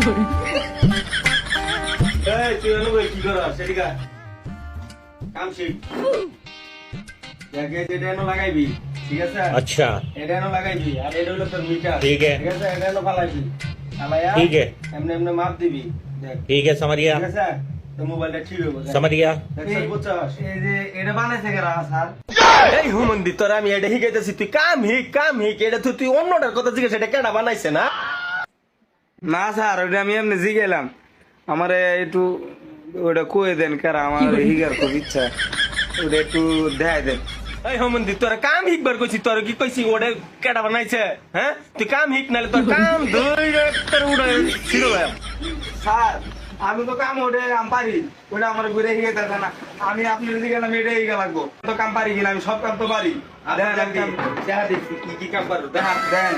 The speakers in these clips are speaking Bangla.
এই তুই অনু কি কর সেদিকা কাম শিখ এটা এনো লাগাইবি ঠিক আছে अच्छा এটা এনো লাগাইবি আর এটা হলো তোর মিটার ठीक है ঠিক আছে এটা এনো ফালাইবি ফালাইয়া ठीक है এমনি এমনি মাপ দিবি দেখ ठीक है समझ गया ঠিক আছে তো মোবাইলটা ঠিক হবে समझ गया এই বুঝছস এই যে এটা বানাইছে কেরা স্যার এই হুমন্দি তোর আমি এটা শিখাইতেছি তুই কাম হিক এটা তুই অন্যটার কথা জিজ্ঞেস এটা কেডা বানাইছে না না স্যার ওটা আমি এমনি জিগেলাম আমারে একটু ওটা কয়ে দেন কারা আমার হিগার খুব ইচ্ছা ওটা একটু দেখাই দেন। এই হুমন্দি তোর কাম হিকবার কইছি তোর কি কইছি ওটা কেডা বানাইছে হ্যাঁ তুই কাম হিক নালে তোর কাম ধরে তোর উড়ে ছিল স্যার আমি তো কাম ওটা আমি পারি ওটা আমার ঘুরে হিগে থাকে না আমি আপনার জিগেলাম এটা হিগে লাগবো তো কাম পারি কিনা আমি সব কাম তো পারি দেখা দেখি কি কি কাম পারো দেখা দেন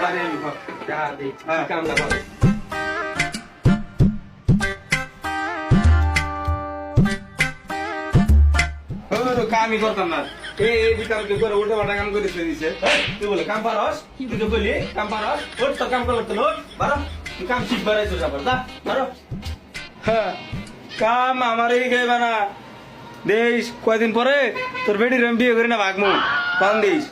পারি আমি দেখা দেখি কি কাম না পারো কামই করতাম না এই কাম কি করে উল্টা পাল্টা কাম করে দিছে তুই বলে কাম পারস তুই তো বলি কাম পারস ওর তো কাম করতে লোট বারো তুই কাম শিখ বারাইছো যাবার দা বারো হ্যাঁ, কাম আমার এই গাইবা না দেশ কয়দিন পরে তোর বেটির আমি বিয়ে করি না ভাগমু পান দিস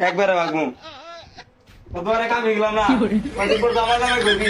একবারে ভাগমু তোরে কাম হিগলাম না কয়দিন পর জামা জামা করবি